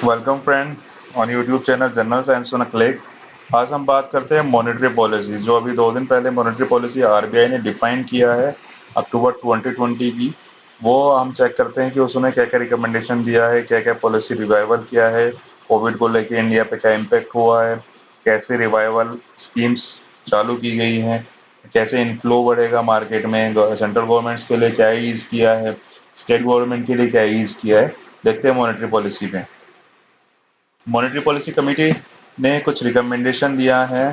Welcome friend on YouTube channel general science on a click. आज हम बात करते हैं मॉनेटरी पॉलिसी। जो अभी 2 दिन पहले मॉनेटरी पॉलिसी आरबीआई ने डिफाइन किया है अक्टूबर 2020 की, वो हम चेक करते हैं कि उसने क्या क्या रिकमेंडेशन दिया है, क्या क्या पॉलिसी रिवाइवल किया है, कोविड को लेके इंडिया पे क्या इम्पेक्ट हुआ है, कैसे रिवाइवल स्कीम्स चालू की गई हैं, कैसे इनफ्लो बढ़ेगा मार्केट में, सेंट्रल गवर्नमेंट्स के लिए क्या ईज किया है, स्टेट गवर्नमेंट के लिए क्या ईज किया है। देखते हैं मॉनेटरी पॉलिसी में। मॉनेटरी पॉलिसी कमेटी ने कुछ रिकमेंडेशन दिया है।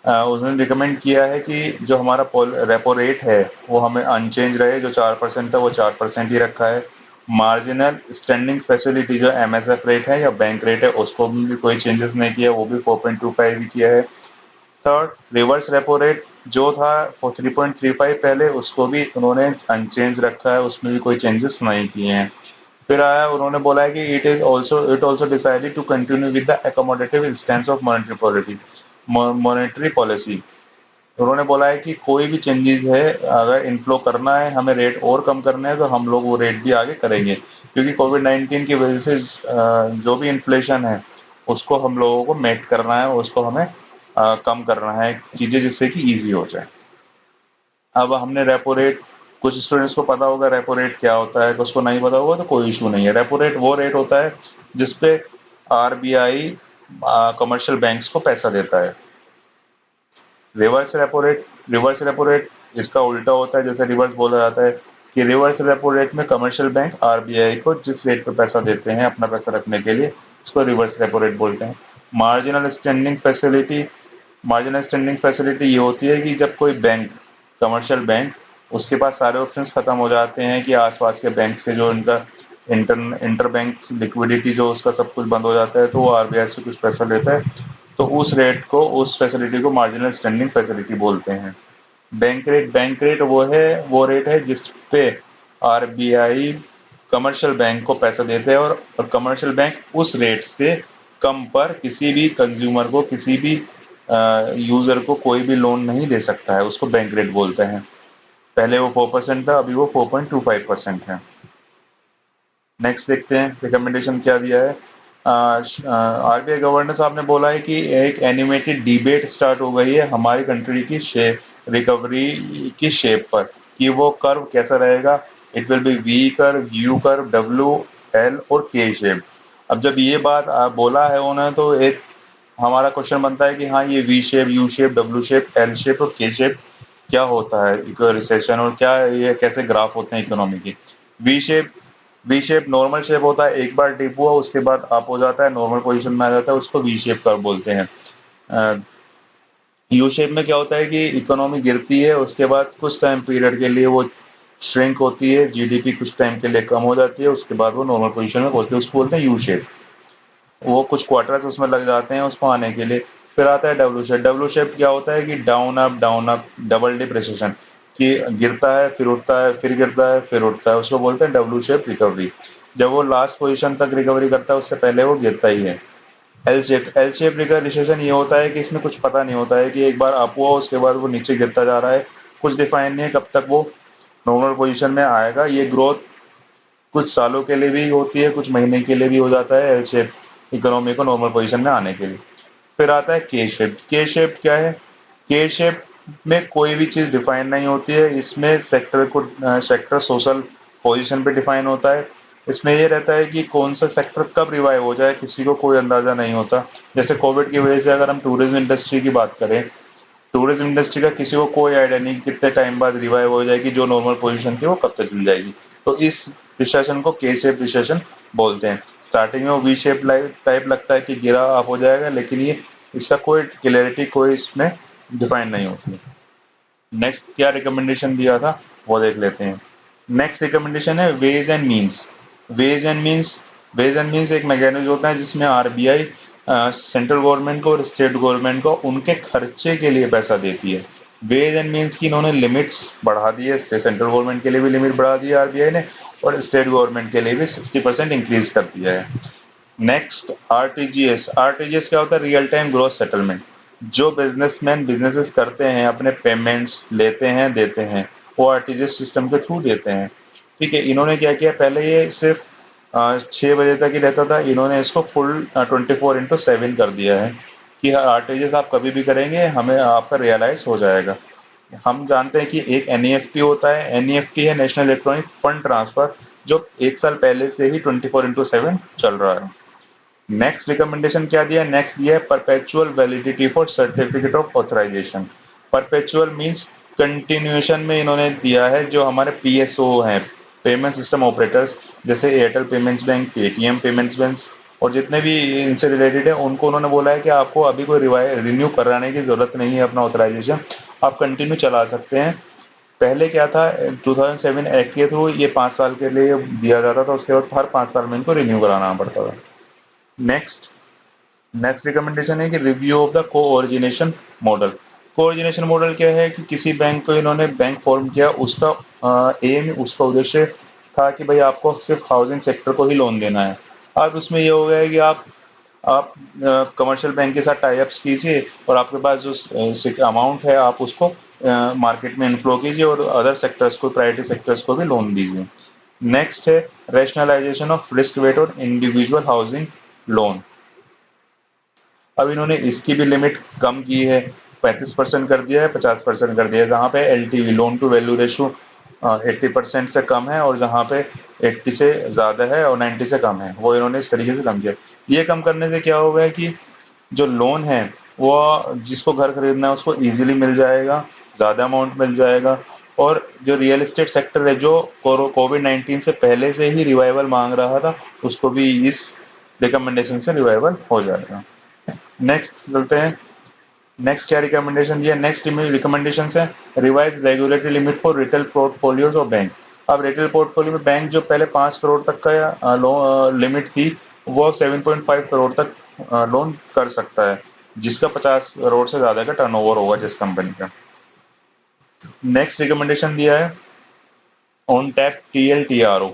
उन्होंने रिकमेंड किया है कि जो हमारा रेपो रेट है वो हमें अनचेंज रहे। जो 4% था वो 4% ही रखा है। मार्जिनल स्टैंडिंग फैसिलिटी जो एमएसएफ रेट है या बैंक रेट है उसको भी कोई चेंजेस नहीं किया, वो भी 4.25 ही किया है। थर्ड, रिवर्स रेपो रेट जो था 3.35 पहले, उसको भी उन्होंने अनचेंज रखा है, उसमें भी कोई चेंजेस नहीं किए हैं। फिर आया, उन्होंने बोला है कि it also decided to continue with the accommodative stance of monetary policy. उन्होंने बोला है कि कोई भी चेंजेस है, अगर इनफ्लो करना है, हमें रेट और कम करना है तो हम लोग वो रेट भी आगे करेंगे, क्योंकि कोविड-19 की वजह से जो भी इन्फ्लेशन है उसको हम लोगों को मेट करना है, उसको हमें कम करना है चीज़ें, जिससे कि ईजी हो जाए। अब हमने रेपो रेट, कुछ स्टूडेंट्स को पता होगा रेपो रेट क्या होता है, कुछ को नहीं पता होगा तो कोई इशू नहीं है। रेपो रेट वो रेट होता है जिसपे आरबीआई कमर्शियल बैंक्स को पैसा देता है। रिवर्स रेपो रेट इसका उल्टा होता है। जैसे रिवर्स बोला जाता है कि रिवर्स रेपो रेट में कमर्शियल बैंक आरबीआई को जिस रेट पे पैसा देते हैं अपना पैसा रखने के लिए, उसको रिवर्स रेपो रेट बोलते हैं। Marginal standing facility marginal standing facility ये होती है कि जब कोई बैंक, कमर्शियल बैंक, उसके पास सारे ऑप्शंस खत्म हो जाते हैं कि आसपास के बैंक से जो इनका इंटर बैंक लिक्विडिटी जो उसका सब कुछ बंद हो जाता है, तो वो आरबीआई से कुछ पैसा लेता है, तो उस फैसिलिटी को मार्जिनल स्टैंडिंग फैसिलिटी बोलते हैं। बैंक रेट वो रेट है जिस पे आरबीआई कमर्शियल बैंक को पैसा देते हैं, और कमर्शियल बैंक उस रेट से कम पर किसी भी कंज्यूमर को, किसी भी यूजर को कोई भी लोन नहीं दे सकता है, उसको बैंक रेट बोलते हैं। पहले वो 4% था, अभी वो 4.25% है। नेक्स्ट देखते हैं रिकमेंडेशन क्या दिया है। आरबीआई गवर्नर साहब ने बोला है कि एक एनिमेटेड डिबेट स्टार्ट हो गई है हमारी कंट्री की रिकवरी की शेप पर, कि वो कर्व कैसा रहेगा। It will be V curve, U curve, W, L और के शेप। अब जब ये बात बोला है उन्होंने, तो एक हमारा क्वेश्चन बनता है कि हाँ, ये V shape, U shape, W shape, L shape और के शेप क्या होता है रिसेशन, और क्या ये कैसे ग्राफ होते हैं इकोनॉमी की। V shape V shape normal shape होता है, एक बार डिप हुआ उसके बाद अप हो जाता है, नॉर्मल पोजीशन में आ जाता है, उसको वी शेप कर्व बोलते हैं। यू शेप में क्या होता है कि इकोनॉमी गिरती है, उसके बाद कुछ टाइम पीरियड के लिए वो श्रिंक होती है, जीडीपी कुछ टाइम के लिए कम हो जाती है, उसके बाद वो नॉर्मल पोजीशन में पहुंचती है, उसको बोलते हैं यू शेप। वो कुछ क्वार्टर्स उसमें लग जाते हैं उसको आने के लिए। फिर आता है डब्ल्यू शेप। डब्ल्यू शेप क्या होता है कि down up, double dip recession, कि गिरता है फिर उठता है, फिर गिरता है फिर उठता है, उसको बोलते हैं डब्ल्यू शेप रिकवरी। जब वो लास्ट पोजीशन तक रिकवरी करता है उससे पहले वो गिरता ही है। एल शेप रिसेशन ये होता है कि इसमें कुछ पता नहीं होता है कि एक बार अप हुआ उसके बाद वो नीचे गिरता जा रहा है, कुछ डिफाइन नहीं है कब तक वो नॉर्मल पोजीशन में आएगा। ये ग्रोथ कुछ सालों के लिए भी होती है, कुछ महीने के लिए भी हो जाता है एल शेप, इकोनॉमी को नॉर्मल पोजीशन में आने के लिए। फिर आता है के शेप। के शेप क्या है? के शेप में कोई भी चीज़ डिफाइन नहीं होती है, इसमें सेक्टर सोशल पोजीशन पे डिफाइन होता है। इसमें ये रहता है कि कौन सा सेक्टर कब रिवाइव हो जाए किसी को कोई अंदाज़ा नहीं होता। जैसे कोविड की वजह से अगर हम टूरिज्म इंडस्ट्री की बात करें, टूरिज्म इंडस्ट्री का किसी को कोई आइडिया नहीं कि कितने टाइम बाद रिवाइव हो जाएगी, जो नॉर्मल पोजीशन थी वो कब तक मिल जाएगी। तो इस रिसेशन को के शेप रिसेशन बोलते हैं। स्टार्टिंग में वो वी शेप टाइप लगता है कि गिरा अप हो जाएगा, लेकिन ये इसका कोई क्लैरिटी कोई इसमें डिफाइन नहीं होती। नेक्स्ट क्या रिकमेंडेशन दिया था वो देख लेते हैं। नेक्स्ट रिकमेंडेशन है ways and means. Ways and means ways and means एक मैकेनिज्म होता है जिसमें आरबीआई सेंट्रल गवर्नमेंट को और स्टेट गवर्नमेंट को उनके खर्चे के लिए पैसा देती है। वेज एंड मीन्स की इन्होंने लिमिट्स बढ़ा दी है, सेंट्रल गवर्नमेंट के लिए भी लिमिट बढ़ा दी है आरबीआई ने, और स्टेट गवर्नमेंट के लिए भी 60% इंक्रीज कर दिया है। Next RTGS. आरटीजीएस क्या होता है? Real time growth settlement. जो बिजनेसमैन बिजनेसेस करते हैं, अपने पेमेंट्स लेते हैं देते हैं, वो आरटीजीएस सिस्टम के थ्रू देते हैं। ठीक है, इन्होंने क्या किया, पहले ये सिर्फ 6 बजे तक ही रहता था, इन्होंने इसको फुल 24/7 कर दिया है कि आरटीजीएस आप कभी भी करेंगे हमें आपका रियलाइज हो जाएगा। हम जानते हैं कि एक एनईएफटी होता है, एनईएफटी है नेशनल इलेक्ट्रॉनिक फंड ट्रांसफर, जो 1 साल पहले से ही 24/7 चल रहा है। नेक्स्ट रिकमेंडेशन क्या दिया है? नेक्स्ट दिया है perpetual validity for certificate of authorization. Perpetual means continuation में इन्होंने दिया है, जो हमारे पीएसओ हैं, पेमेंट सिस्टम ऑपरेटर्स, जैसे Airtel payments bank, Paytm payments bank और जितने भी इनसे रिलेटेड है, उनको उन्होंने बोला है कि आपको अभी कोई रिन्यू कराने की जरूरत नहीं है अपना ऑथराइजेशन, आप कंटिन्यू चला सकते हैं। पहले क्या था, 2007 एक्ट के थ्रू ये 5 साल के लिए दिया जाता था, उसके बाद हर 5 साल में इनको रिन्यू कराना पड़ता था। नेक्स्ट नेक्स्ट रिकमेंडेशन है कि review of the coordination model. Coordination model क्या है कि किसी बैंक को इन्होंने बैंक फॉर्म किया, उसका एम, उसका उद्देश्य था कि भाई आपको सिर्फ हाउसिंग सेक्टर को ही लोन देना है। अब उसमें ये हो गया है कि आप कमर्शियल बैंक के साथ टाई अप्स कीजिए और आपके पास जो अमाउंट है आप उसको मार्केट में इनफ्लो कीजिए और अदर सेक्टर्स को, प्रायोरिटी सेक्टर्स को भी लोन दीजिए। नेक्स्ट है रैशनलाइजेशन ऑफ रिस्क वेट और इंडिविजुअल हाउसिंग लोन। अब इन्होंने इसकी भी लिमिट कम की है, 35% कर दिया है, 50% कर दिया है। जहाँ पे LTV, loan to value ratio 80% से कम है और जहाँ पे 80 से ज़्यादा है और 90 से कम है, वो इन्होंने इस तरीके से कम किया। ये कम करने से क्या होगा कि जो लोन है वो जिसको घर खरीदना है उसको इजीली मिल जाएगा, ज़्यादा अमाउंट मिल जाएगा। और जो रियल एस्टेट सेक्टर है, जो कोविड-19 से पहले से ही रिवाइवल मांग रहा था, उसको भी इस रिकमेंडेशन से रिवाइवल हो जाएगा। नेक्स्ट चलते हैं। नेक्स्ट क्या रिकमेंडेशन दिया? नेक्स्ट रिकमेंडेशन है revise regulatory limit for retail portfolios of bank. अब रिटेल पोर्टफोलियो में बैंक जो पहले 5 करोड़ तक का लिमिट थी, वो अब 7.5 करोड़ तक लोन कर सकता है, जिसका 50 करोड़ से ज़्यादा का टर्नओवर होगा जिस कंपनी का। नेक्स्ट रिकमेंडेशन दिया है ऑन टैप टीएलटीआरओ।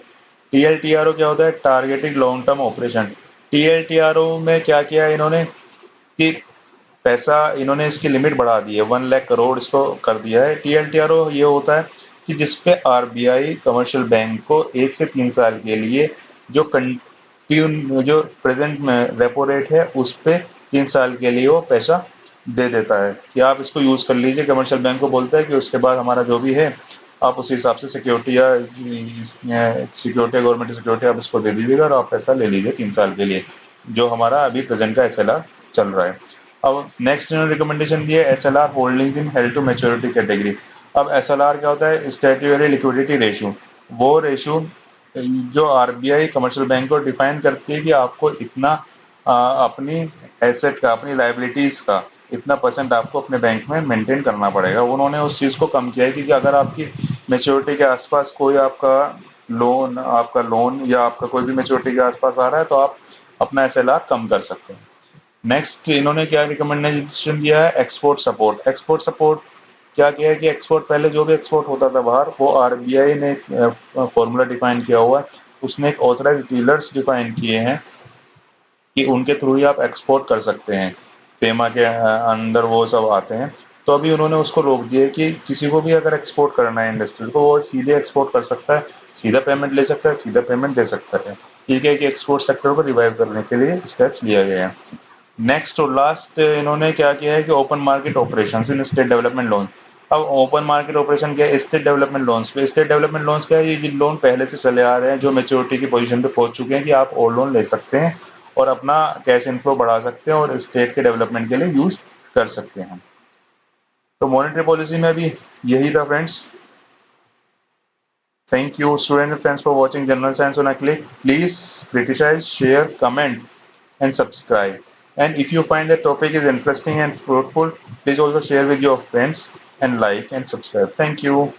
टीएलटीआरओ क्या होता है? Targeting long term operation. TLTRO में क्या किया है इन्होंने कि पैसा, इन्होंने इसकी लिमिट बढ़ा दी है, 1 लाख करोड़ इसको कर दिया है। टीएलटीआरओ ये होता है कि जिसपे आरबीआई कमर्शियल बैंक को 1 से 3 साल के लिए जो कंटिन्यू, जो प्रेजेंट में रेपो रेट है उस पे 3 साल के लिए वो पैसा दे देता है कि आप इसको यूज कर लीजिए। कमर्शियल बैंक को बोलता है कि उसके बाद हमारा जो भी है आप उसी हिसाब से सिक्योरिटी या सिक्योरिटी, गवर्नमेंट सिक्योरिटी आप इसको दे दीजिएगा और आप पैसा ले लीजिए 3 साल के लिए, जो हमारा अभी प्रेजेंट का एसएलआर चल रहा है। अब नेक्स्ट इन्होंने रिकमेंडेशन दिया है SLR holdings in held to maturity category. अब एसएलआर क्या होता है? Statutory liquidity ratio. वो रेशियो जो आरबीआई कमर्शियल बैंक को डिफाइन करती है कि आपको इतना अपनी एसेट का, अपनी लाइबिलिटीज का इतना परसेंट आपको अपने बैंक में मेंटेन करना पड़ेगा। उन्होंने उस चीज़ को कम किया है कि अगर आपकी मेच्योरिटी के आसपास कोई आपका लोन या आपका कोई भी मेच्योरिटी के आसपास आ रहा है तो आप अपना एसएलआर कम कर सकते हैं। नेक्स्ट इन्होंने क्या रिकमेंडेशन दिया है? Export support. एक्सपोर्ट सपोर्ट क्या किया है कि एक्सपोर्ट, पहले जो भी एक्सपोर्ट होता था बाहर, वो आरबीआई ने एक फॉर्मूला डिफाइन किया हुआ है, उसने एक ऑथराइज डीलर्स डिफाइन किए हैं कि उनके थ्रू ही आप एक्सपोर्ट कर सकते हैं। फेमा के अंदर वो सब आते हैं। तो अभी उन्होंने उसको रोक दिया है कि किसी को भी अगर एक्सपोर्ट करना है इंडस्ट्री को, वो सीधे एक्सपोर्ट कर सकता है, सीधा पेमेंट ले सकता है, सीधा पेमेंट दे सकता है। ठीक है कि एक्सपोर्ट सेक्टर को रिवाइव करने के लिए स्टेप्स लिया गया है। नेक्स्ट और लास्ट इन्होंने क्या किया है कि open market operation in state development loan. अब ओपन मार्केट ऑपरेशन क्या है? स्टेट डेवलपमेंट लोन्स पे। स्टेट डेवलपमेंट लोन्स क्या है? ये लोन पहले से चले आ रहे हैं, जो मेच्योरिटी की पोजीशन पे पहुंच चुके हैं कि आप और लोन ले सकते हैं और अपना कैश इनफ्लो बढ़ा सकते हैं और स्टेट के डेवलपमेंट के लिए यूज कर सकते हैं। तो मॉनेटरी पॉलिसी में अभी यही था friends. Thank you student and friends for watching General Science on a Click. Please criticize, share, comment and subscribe. And if you find the topic is interesting and fruitful, please also share with your friends and like and subscribe. Thank you.